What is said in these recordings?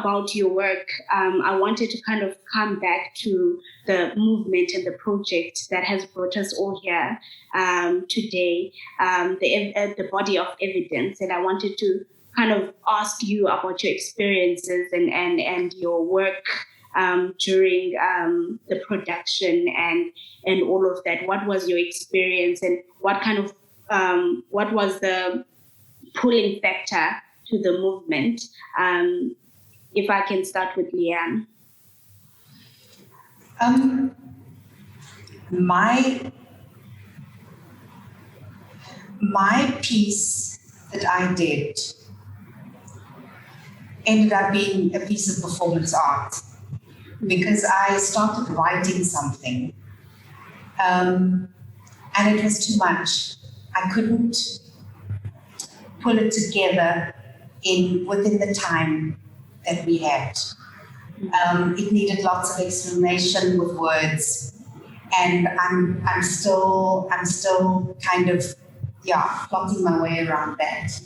about your work, I wanted to kind of come back to the movement and the project that has brought us all here today, the body of evidence. And I wanted to kind of ask you about your experiences and your work during the production and all of that. What was your experience, and what was the pulling factor to the movement? If I can start with Leanne. My piece that I did ended up being a piece of performance art because I started writing something and it was too much. I couldn't pull it together within the time that we had. It needed lots of explanation with words, and I'm still kind of plotting my way around that.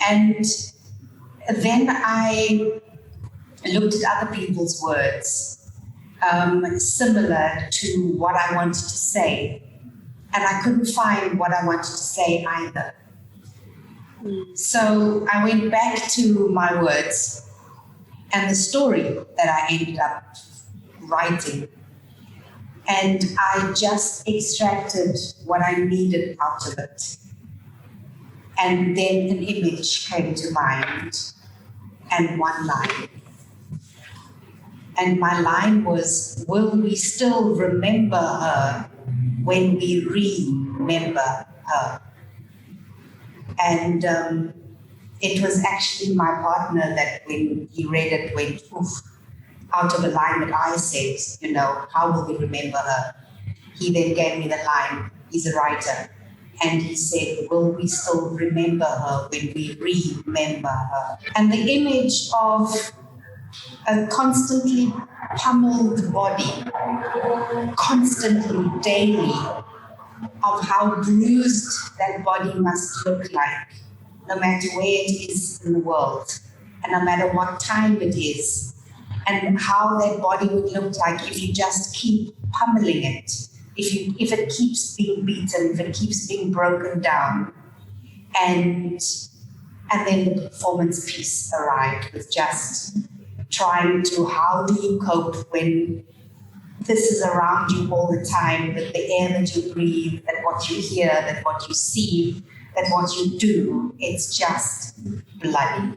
And then I looked at other people's words, similar to what I wanted to say, and I couldn't find what I wanted to say either. So I went back to my words and the story that I ended up writing, and I just extracted what I needed out of it. And then an image came to mind and one line. And my line was, will we still remember her when we remember her? And it was actually my partner that when he read it went oof, out of a line that I said, how will we remember her? He then gave me the line, he's a writer, and he said, will we still remember her when we remember her? And the image of a constantly pummeled body, constantly, daily, of how bruised that body must look like, no matter where it is in the world, and no matter what time it is, and how that body would look like if you just keep pummeling it, if it keeps being beaten, if it keeps being broken down. And then the performance piece arrived with just trying to, how do you cope when this is around you all the time, that the air that you breathe, that what you hear, that what you see, that what you do, it's just bloody.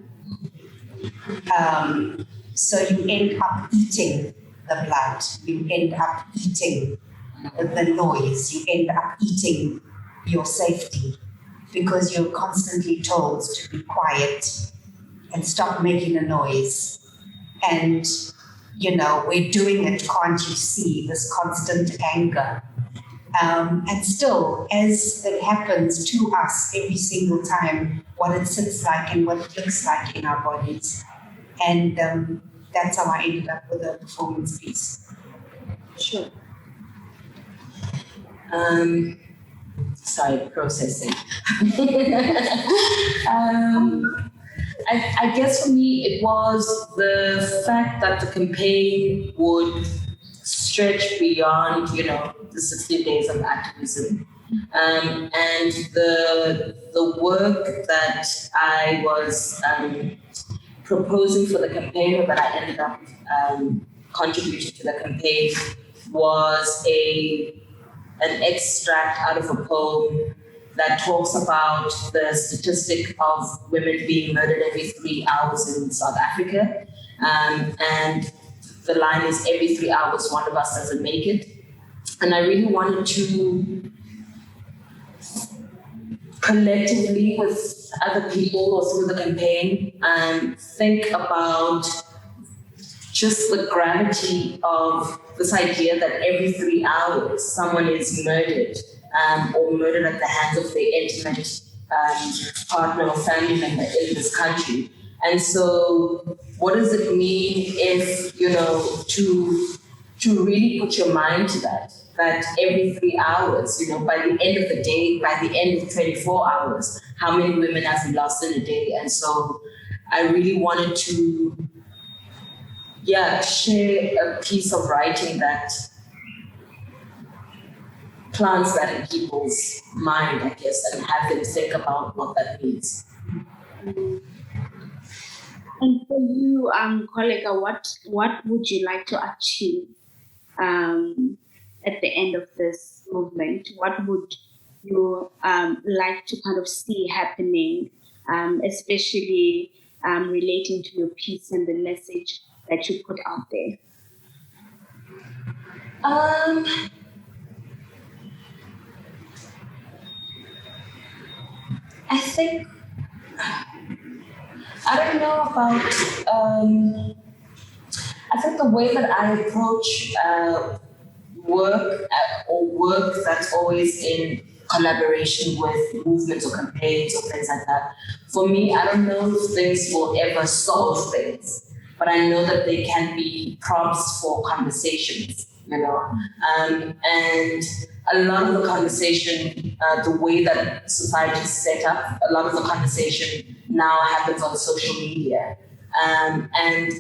So you end up eating the blood, you end up eating the noise, you end up eating your safety, because you're constantly told to be quiet and stop making a noise. And we're doing it, can't you see, this constant anger. And still, as it happens to us every single time, what it sits like and what it looks like in our bodies. And that's how I ended up with a performance piece. Sure. Sorry, processing. I guess for me, it was the fact that the campaign would stretch beyond, the 60 days of activism. And the work that I was proposing for the campaign, or that I ended up contributing to the campaign, was an extract out of a poem that talks about the statistic of women being murdered every 3 hours in South Africa. And the line is, every 3 hours, one of us doesn't make it. And I really wanted to collectively, with other people or through the campaign, think about just the gravity of this idea that every 3 hours someone is murdered, or murdered at the hands of their intimate partner or family member in this country. And so what does it mean if, to really put your mind to that every 3 hours, by the end of the day, by the end of 24 hours, how many women have we lost in a day? And so I really wanted to, share a piece of writing that plants that in people's mind, I guess, and have them think about what that means. And for you, Koleka, what would you like to achieve at the end of this movement? What would you like to kind of see happening, especially relating to your piece and the message that you put out there? I think, I don't know about, I think the way that I approach work or work that's always in collaboration with movements or campaigns or things like that, for me, I don't know if things will ever solve things, but I know that they can be prompts for conversations, and a lot of the conversation, the way that society is set up, a lot of the conversation now happens on social media. And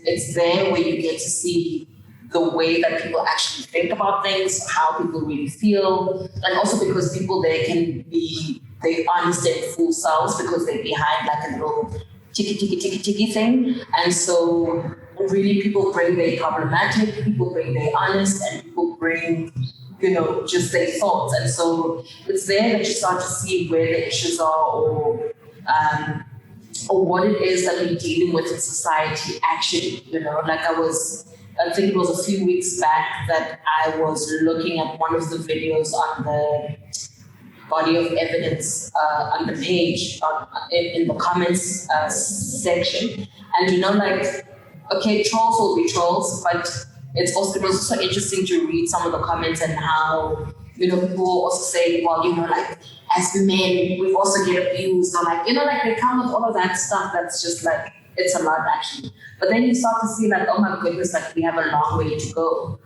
it's there where you get to see the way that people actually think about things, how people really feel, and also because people there can be their honest and full selves because they're behind like a little ticky thing. And so really people bring their problematic, people bring their honest, and people bring, just their thoughts. And so it's there that you start to see where the issues are or what it is that we're dealing with in society actually, I think it was a few weeks back that I was looking at one of the videos on the body of evidence on the page in the comments section. And okay, trolls will be trolls, but it was also interesting to read some of the comments and how, people also say, well, as men, we also get abused, or they come with all of that stuff that's just it's a lot actually. But then you start to see oh my goodness, we have a long way to go.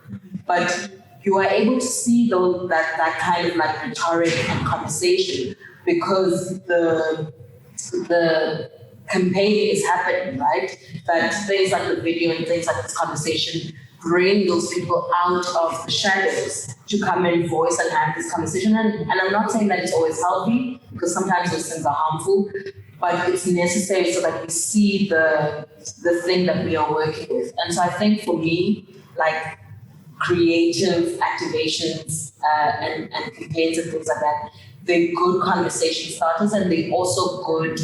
But you are able to see that kind of rhetoric and conversation because the campaign is happening, right? That things like the video and things like this conversation bring those people out of the shadows to come and voice and have this conversation. And I'm not saying that it's always healthy because sometimes those things are harmful, but it's necessary so that we see the thing that we are working with. And so I think for me, creative activations and campaigns and things like that, they're good conversation starters and they're also good,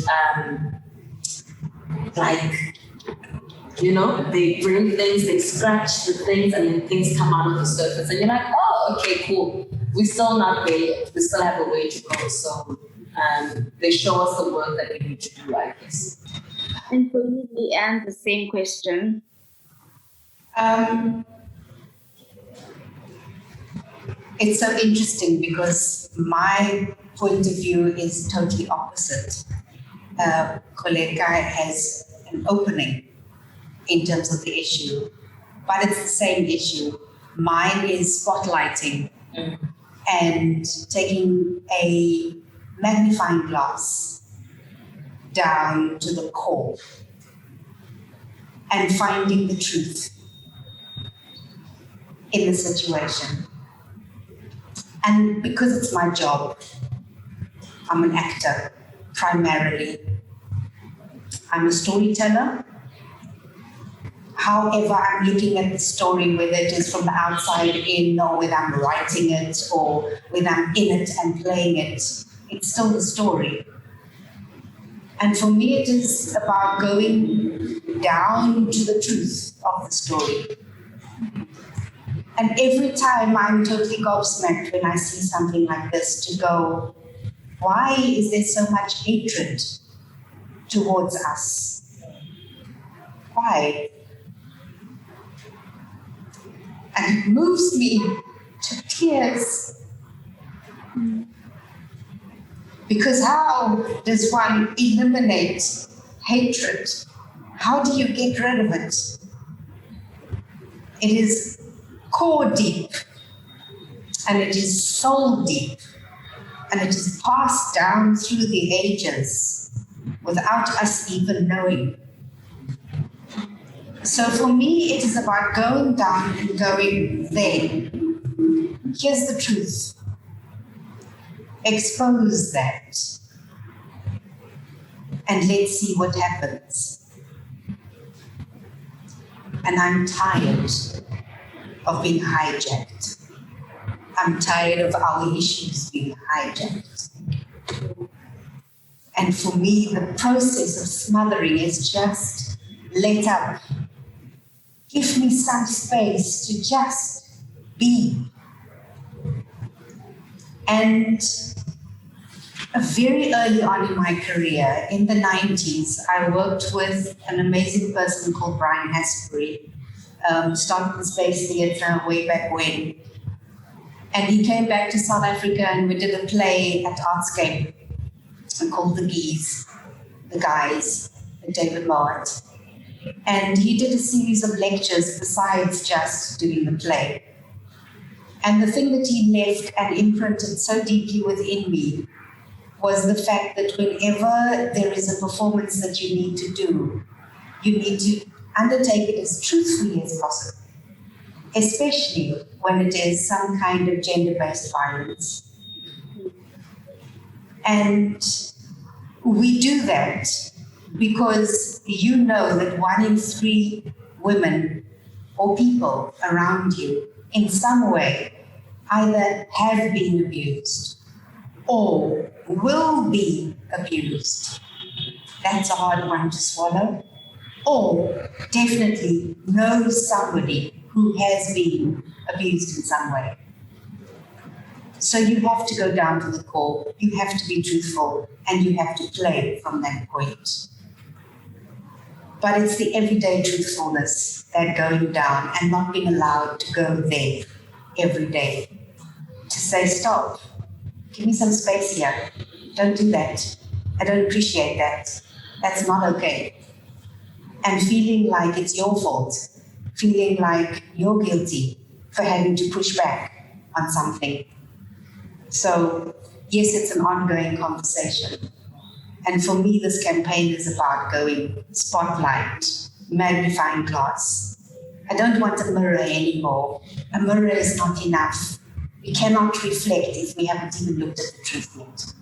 they bring things, they scratch the things, and then things come out of the surface. And you're oh, okay, cool. We're still not there yet. We still have a way to go. So they show us the work that we need to do, I guess. And for you, Leanne, the same question. It's so interesting because my point of view is totally opposite. Koleka has an opening in terms of the issue, but it's the same issue. Mine is spotlighting and taking a magnifying glass down to the core and finding the truth in the situation. And because it's my job, I'm an actor primarily. I'm a storyteller. However, I'm looking at the story, whether it is from the outside in or whether I'm writing it or whether I'm in it and playing it, it's still the story. And for me, it is about going down to the truth of the story. And every time I'm totally gobsmacked when I see something like this to go, why is there so much hatred towards us? Why? And it moves me to tears. Because how does one eliminate hatred? How do you get rid of it? It is core deep, and it is soul deep, and it is passed down through the ages without us even knowing. So for me, it is about going down and going there. Here's the truth. Expose that. And let's see what happens. And I'm tired of being hijacked. I'm tired of our issues being hijacked. And for me, the process of smothering is just let up. Give me some space to just be. And very early on in my career, in the 90s, I worked with an amazing person called Brian Hasbury, started the Space Theatre way back when. And he came back to South Africa and we did a play at Artscape called The Guys, with David Mowat. And he did a series of lectures besides just doing the play. And the thing that he left and imprinted so deeply within me was the fact that whenever there is a performance that you need to do, you need to undertake it as truthfully as possible, especially when it is some kind of gender-based violence. And we do that because you know that 1 in 3 women or people around you in some way either have been abused or will be abused. That's a hard one to swallow. Or definitely know somebody who has been abused in some way. So you have to go down to the core, you have to be truthful, and you have to play from that point. But it's the everyday truthfulness that going down and not being allowed to go there every day. To say, stop, give me some space here. Don't do that. I don't appreciate that. That's not okay. And feeling like it's your fault, feeling like you're guilty for having to push back on something. So, yes, it's an ongoing conversation. And for me, this campaign is about going spotlight, magnifying glass. I don't want a mirror anymore. A mirror is not enough. We cannot reflect if we haven't even looked at the truth yet.